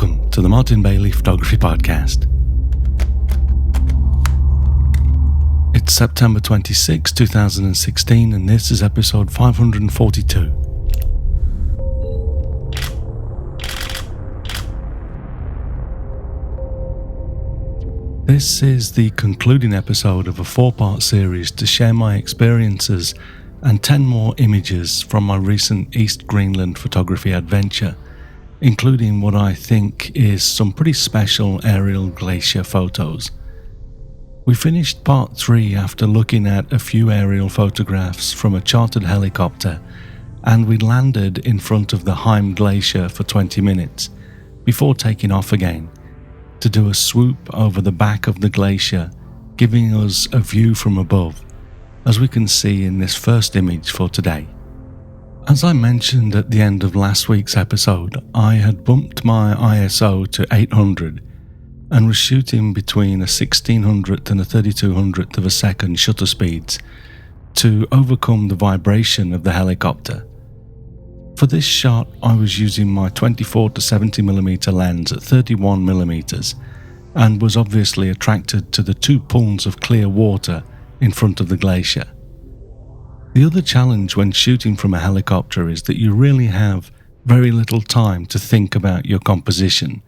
Welcome to the Martin Bailey Photography Podcast. It's September 26, 2016, and this is episode 542. This is the concluding episode of a 4-part series to share my experiences and 10 more images from my recent East Greenland photography adventure, including what I think is some pretty special aerial glacier photos. We finished part 3 after looking at a few aerial photographs from a chartered helicopter, and we landed in front of the Heim Glacier for 20 minutes before taking off again to do a swoop over the back of the glacier, giving us a view from above, as we can see in this first image for today. As I mentioned at the end of last week's episode, I had bumped my ISO to 800 and was shooting between a 1600th and a 3200th of a second shutter speeds to overcome the vibration of the helicopter. For this shot, I was using my 24 to 70mm lens at 31mm and was obviously attracted to the 2 pools of clear water in front of the glacier. The other challenge when shooting from a helicopter is that you really have very little time to think about your composition,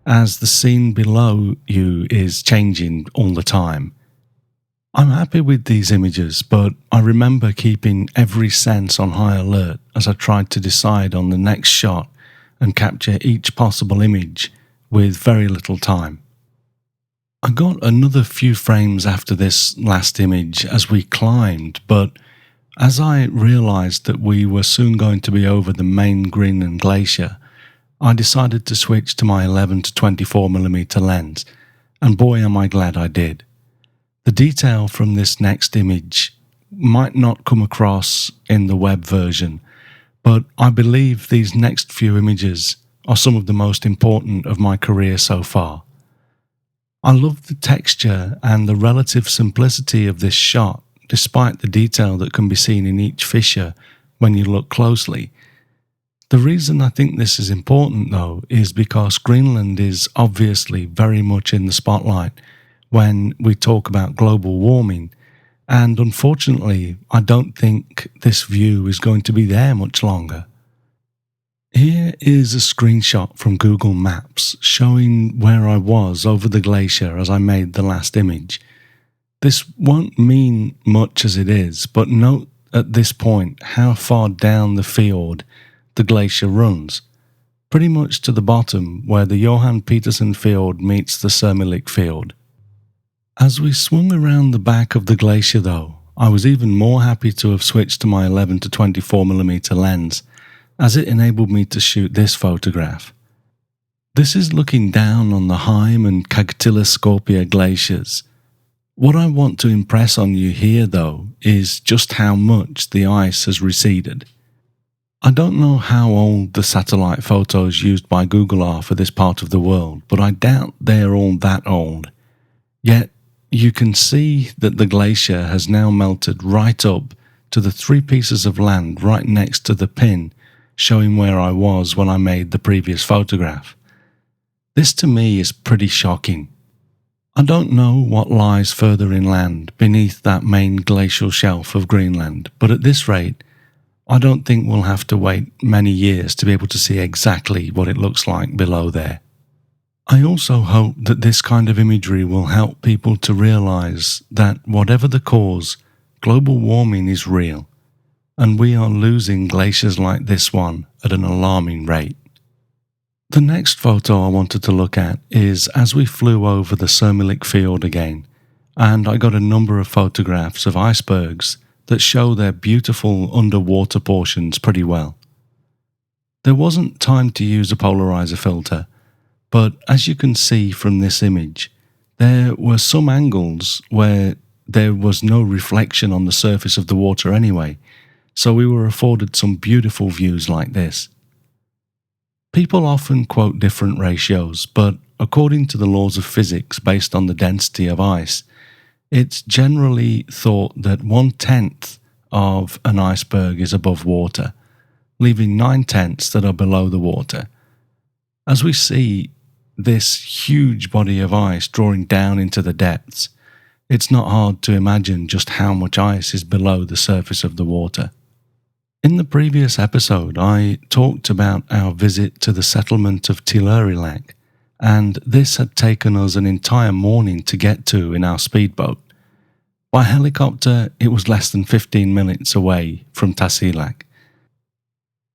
as the scene below you is changing all the time. I'm happy with these images, but I remember keeping every sense on high alert as I tried to decide on the next shot and capture each possible image with very little time. I got another few frames after this last image as we climbed, but as I realised that we were soon going to be over the main Greenland glacier, I decided to switch to my 11 to 24mm lens, and boy am I glad I did. The detail from this next image might not come across in the web version, but I believe these next few images are some of the most important of my career so far. I love the texture and the relative simplicity of this shot, despite the detail that can be seen in each fissure when you look closely. The reason I think this is important, though, is because Greenland is obviously very much in the spotlight when we talk about global warming, and unfortunately, I don't think this view is going to be there much longer. Here is a screenshot from Google Maps showing where I was over the glacier as I made the last image. This won't mean much as it is, but note at this point how far down the fjord the glacier runs, pretty much to the bottom where the Johan Petersen Fjord meets the Sermelik Fjord. As we swung around the back of the glacier though, I was even more happy to have switched to my 11 to 24mm lens, as it enabled me to shoot this photograph. This is looking down on the Heim and Kagtilaskopia glaciers. What I want to impress on you here though is just how much the ice has receded. I don't know how old the satellite photos used by Google are for this part of the world, but I doubt they're all that old. Yet, you can see that the glacier has now melted right up to the 3 pieces of land right next to the pin, showing where I was when I made the previous photograph. This to me is pretty shocking. I don't know what lies further inland beneath that main glacial shelf of Greenland, but at this rate, I don't think we'll have to wait many years to be able to see exactly what it looks like below there. I also hope that this kind of imagery will help people to realise that whatever the cause, global warming is real, and we are losing glaciers like this one at an alarming rate. The next photo I wanted to look at is as we flew over the Sermelik Fjord again, and I got a number of photographs of icebergs that show their beautiful underwater portions pretty well. There wasn't time to use a polarizer filter, but as you can see from this image, there were some angles where there was no reflection on the surface of the water anyway, so we were afforded some beautiful views like this. People often quote different ratios, but according to the laws of physics based on the density of ice, it's generally thought that 1/10 of an iceberg is above water, leaving 9/10 that are below the water. As we see, this huge body of ice drawing down into the depths, it's not hard to imagine just how much ice is below the surface of the water. In the previous episode, I talked about our visit to the settlement of Glacier, and this had taken us an entire morning to get to in our speedboat. By helicopter, it was less than 15 minutes away from Glacier.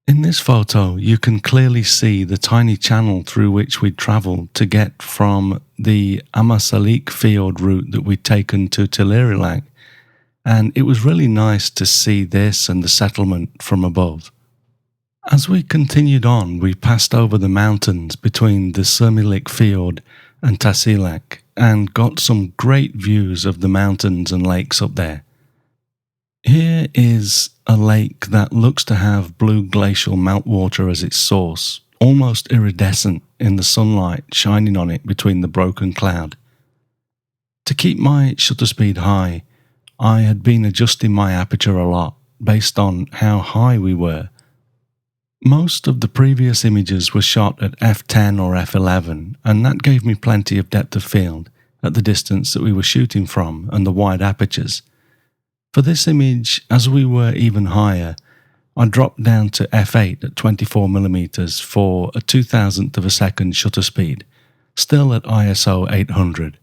In this photo, you can clearly see the tiny channel through which we'd travelled to get from the Amasalik Fjord route that we'd taken to Glacier, and it was really nice to see this and the settlement from above. As we continued on, we passed over the mountains between the Surmilik Fjord and Glacier and got some great views of the mountains and lakes up there. Here is a lake that looks to have blue glacial meltwater as its source, almost iridescent in the sunlight shining on it between the broken cloud. To keep my shutter speed high, I had been adjusting my aperture a lot based on how high we were. Most of the previous images were shot at f10 or f11, and that gave me plenty of depth of field at the distance that we were shooting from and the wide apertures. For this image, as we were even higher, I dropped down to f8 at 24mm for a 2,000th of a second shutter speed, still at ISO 800.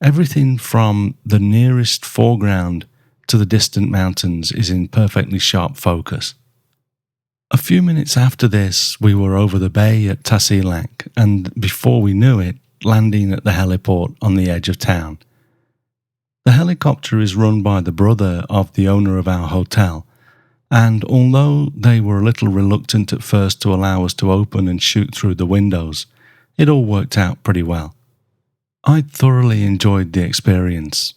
Everything from the nearest foreground to the distant mountains is in perfectly sharp focus. A few minutes after this, we were over the bay at Glacier, and before we knew it, landing at the heliport on the edge of town. The helicopter is run by the brother of the owner of our hotel, and although they were a little reluctant at first to allow us to open and shoot through the windows, it all worked out pretty well. I thoroughly enjoyed the experience.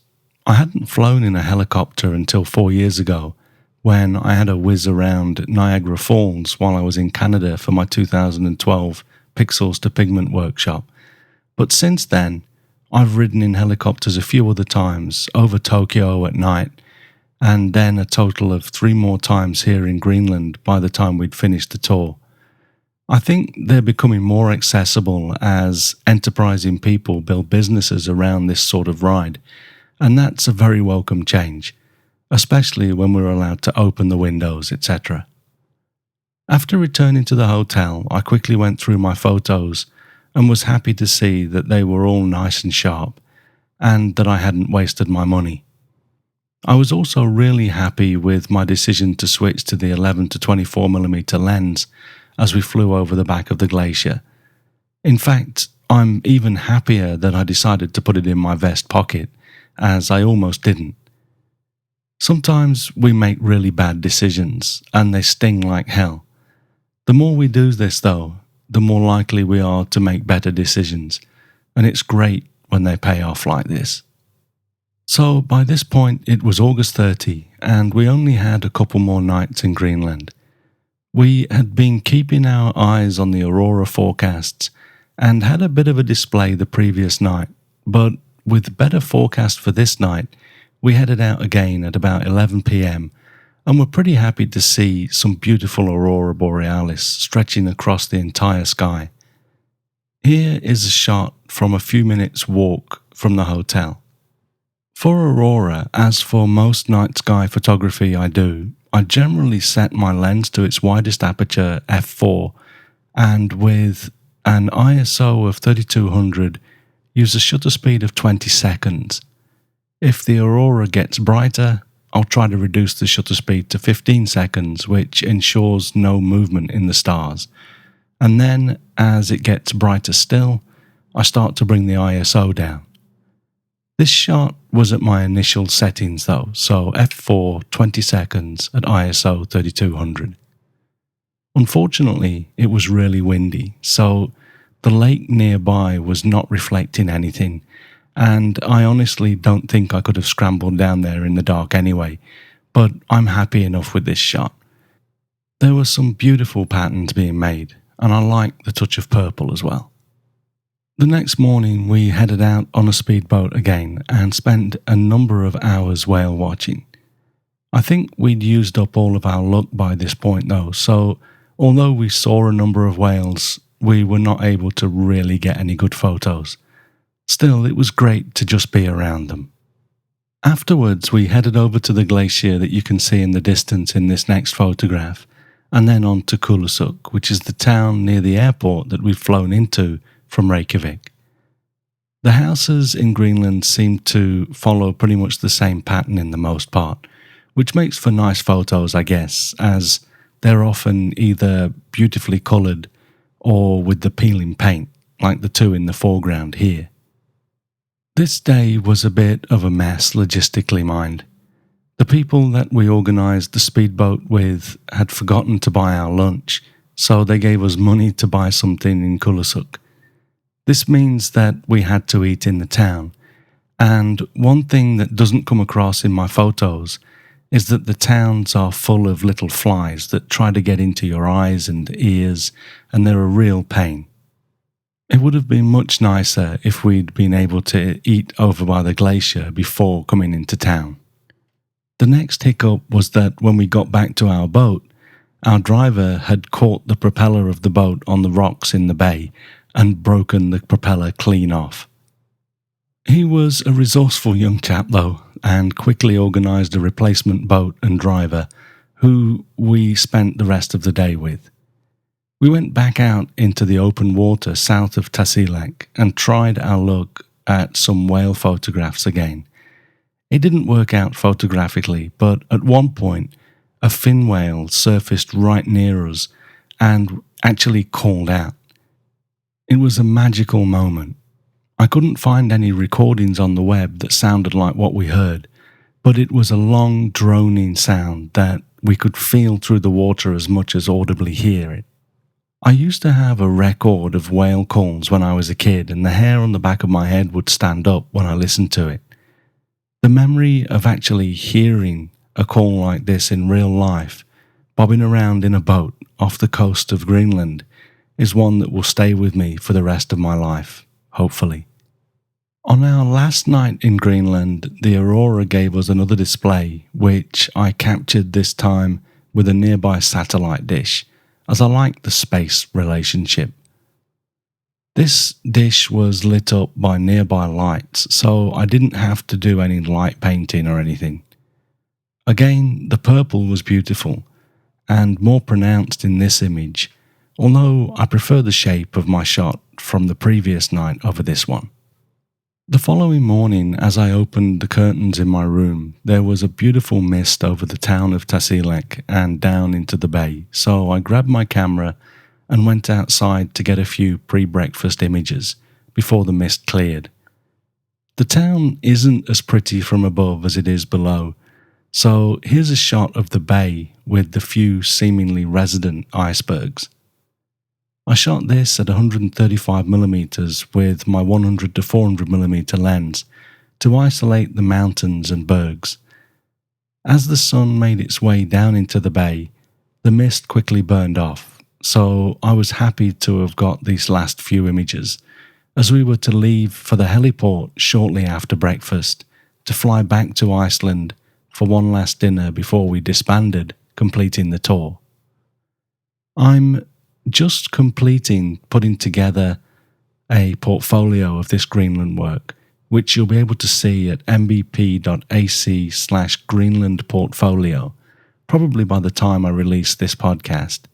I hadn't flown in a helicopter until 4 years ago, when I had a whiz around Niagara Falls while I was in Canada for my 2012 Pixels to Pigment workshop. But since then, I've ridden in helicopters a few other times over Tokyo at night, and then a total of 3 more times here in Greenland by the time we'd finished the tour. I think they're becoming more accessible as enterprising people build businesses around this sort of ride, and that's a very welcome change, especially when we're allowed to open the windows, etc. After returning to the hotel, I quickly went through my photos and was happy to see that they were all nice and sharp, and that I hadn't wasted my money. I was also really happy with my decision to switch to the 11 to 24mm lens as we flew over the back of the glacier. In fact, I'm even happier that I decided to put it in my vest pocket, as I almost didn't. Sometimes we make really bad decisions, and they sting like hell. The more we do this though, the more likely we are to make better decisions, and it's great when they pay off like this. So by this point it was August 30, and we only had a couple more nights in Greenland. We had been keeping our eyes on the aurora forecasts and had a bit of a display the previous night, but with better forecast for this night, we headed out again at about 11 p.m. and were pretty happy to see some beautiful aurora borealis stretching across the entire sky. Here is a shot from a few minutes' walk from the hotel. For aurora, as for most night sky photography I do, I generally set my lens to its widest aperture f4, and with an ISO of 3200, use a shutter speed of 20 seconds. If the aurora gets brighter, I'll try to reduce the shutter speed to 15 seconds, which ensures no movement in the stars. And then, as it gets brighter still, I start to bring the ISO down. This shot was at my initial settings though, so f4 20 seconds at ISO 3200. Unfortunately, it was really windy, so the lake nearby was not reflecting anything, and I honestly don't think I could have scrambled down there in the dark anyway, but I'm happy enough with this shot. There were some beautiful patterns being made, and I like the touch of purple as well. The next morning we headed out on a speedboat again and spent a number of hours whale watching. I think we'd used up all of our luck by this point though, so although we saw a number of whales, we were not able to really get any good photos. Still, it was great to just be around them. Afterwards, we headed over to the glacier that you can see in the distance in this next photograph, and then on to Kulusuk, which is the town near the airport that we've flown into from Reykjavik. The houses in Greenland seem to follow pretty much the same pattern in the most part, which makes for nice photos, I guess, as they're often either beautifully coloured or with the peeling paint, like the two in the foreground here. This day was a bit of a mess logistically mind. The people that we organised the speedboat with had forgotten to buy our lunch, so they gave us money to buy something in Kulusuk. This means that we had to eat in the town, and one thing that doesn't come across in my photos is that the towns are full of little flies that try to get into your eyes and ears, and they're a real pain. It would have been much nicer if we'd been able to eat over by the glacier before coming into town. The next hiccup was that when we got back to our boat, our driver had caught the propeller of the boat on the rocks in the bay and broken the propeller clean off. He was a resourceful young chap though, and quickly organised a replacement boat and driver, who we spent the rest of the day with. We went back out into the open water south of Tasiilaq and tried our luck at some whale photographs again. It didn't work out photographically, but at one point a fin whale surfaced right near us and actually called out. It was a magical moment. I couldn't find any recordings on the web that sounded like what we heard, but it was a long droning sound that we could feel through the water as much as audibly hear it. I used to have a record of whale calls when I was a kid, and the hair on the back of my head would stand up when I listened to it. The memory of actually hearing a call like this in real life, bobbing around in a boat off the coast of Greenland, is one that will stay with me for the rest of my life, hopefully. On our last night in Greenland, the Aurora gave us another display, which I captured this time with a nearby satellite dish, as I liked the space relationship. This dish was lit up by nearby lights, so I didn't have to do any light painting or anything. Again, the purple was beautiful, and more pronounced in this image, although I prefer the shape of my shot from the previous night over this one. The following morning, as I opened the curtains in my room, there was a beautiful mist over the town of Tasiilaq and down into the bay, so I grabbed my camera and went outside to get a few pre-breakfast images before the mist cleared. The town isn't as pretty from above as it is below, so here's a shot of the bay with the few seemingly resident icebergs. I shot this at 135mm with my 100 to 400mm lens to isolate the mountains and bergs. As the sun made its way down into the bay, the mist quickly burned off, so I was happy to have got these last few images, as we were to leave for the heliport shortly after breakfast to fly back to Iceland for one last dinner before we disbanded, completing the tour. I'm just putting together a portfolio of this Greenland work, which you'll be able to see at mbp.ac/Greenland portfolio, probably by the time I release this podcast.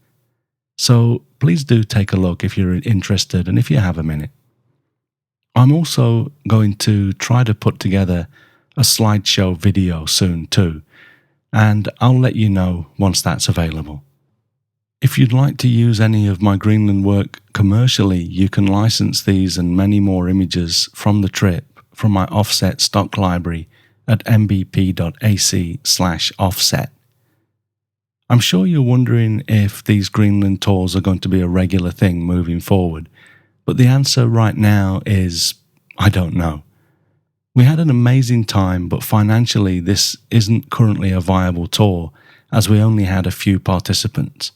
So please do take a look if you're interested and if you have a minute. I'm also going to try to put together a slideshow video soon too, and I'll let you know once that's available. If you'd like to use any of my Greenland work commercially, you can license these and many more images from the trip from my offset stock library at mbp.ac/offset. I'm sure you're wondering if these Greenland tours are going to be a regular thing moving forward, but the answer right now is I don't know. We had an amazing time, but financially this isn't currently a viable tour as we only had a few participants.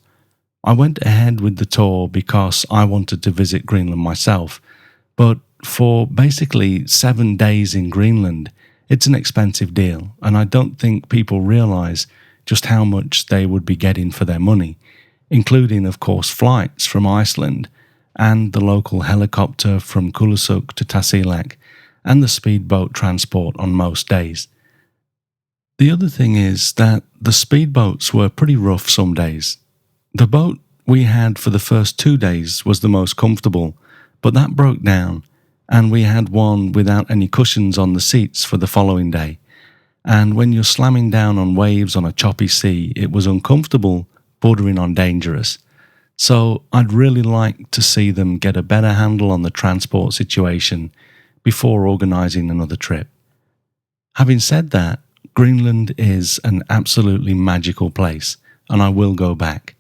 I went ahead with the tour because I wanted to visit Greenland myself, but for basically 7 days in Greenland, it's an expensive deal, and I don't think people realise just how much they would be getting for their money, including, of course, flights from Iceland and the local helicopter from Kulusuk to Tasiilaq, and the speedboat transport on most days. The other thing is that the speedboats were pretty rough some days. The boat we had for the first 2 days was the most comfortable, but that broke down, and we had one without any cushions on the seats for the following day. And when you're slamming down on waves on a choppy sea, it was uncomfortable, bordering on dangerous. So I'd really like to see them get a better handle on the transport situation before organising another trip. Having said that, Greenland is an absolutely magical place, and I will go back.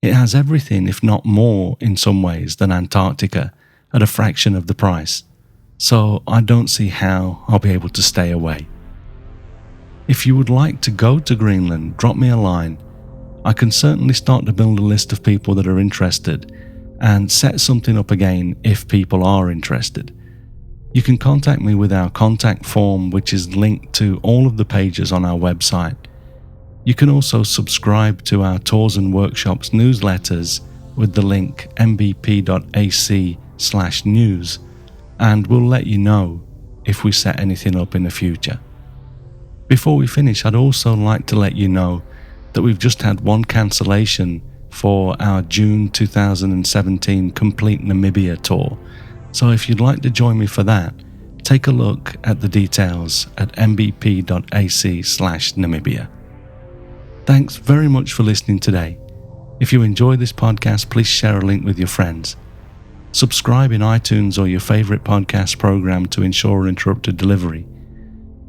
It has everything, if not more, in some ways, than Antarctica, at a fraction of the price. So I don't see how I'll be able to stay away. If you would like to go to Greenland, drop me a line. I can certainly start to build a list of people that are interested and set something up again if people are interested. You can contact me with our contact form, which is linked to all of the pages on our website. You can also subscribe to our Tours and Workshops newsletters with the link mbp.ac/news, and we'll let you know if we set anything up in the future. Before we finish, I'd also like to let you know that we've just had one cancellation for our June 2017 Complete Namibia tour. So if you'd like to join me for that, take a look at the details at mbp.ac/Namibia. Thanks very much for listening today. If you enjoy this podcast, please share a link with your friends. Subscribe in iTunes or your favorite podcast program to ensure uninterrupted delivery.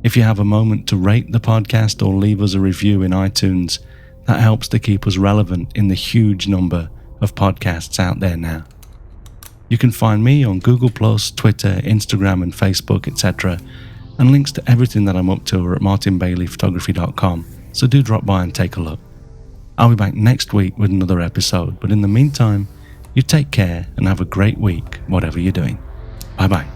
If you have a moment to rate the podcast or leave us a review in iTunes, that helps to keep us relevant in the huge number of podcasts out there now. You can find me on Google+, Twitter, Instagram and Facebook, etc. And links to everything that I'm up to are at martinbaileyphotography.com, so do drop by and take a look. I'll be back next week with another episode, but in the meantime, you take care and have a great week, whatever you're doing. Bye bye.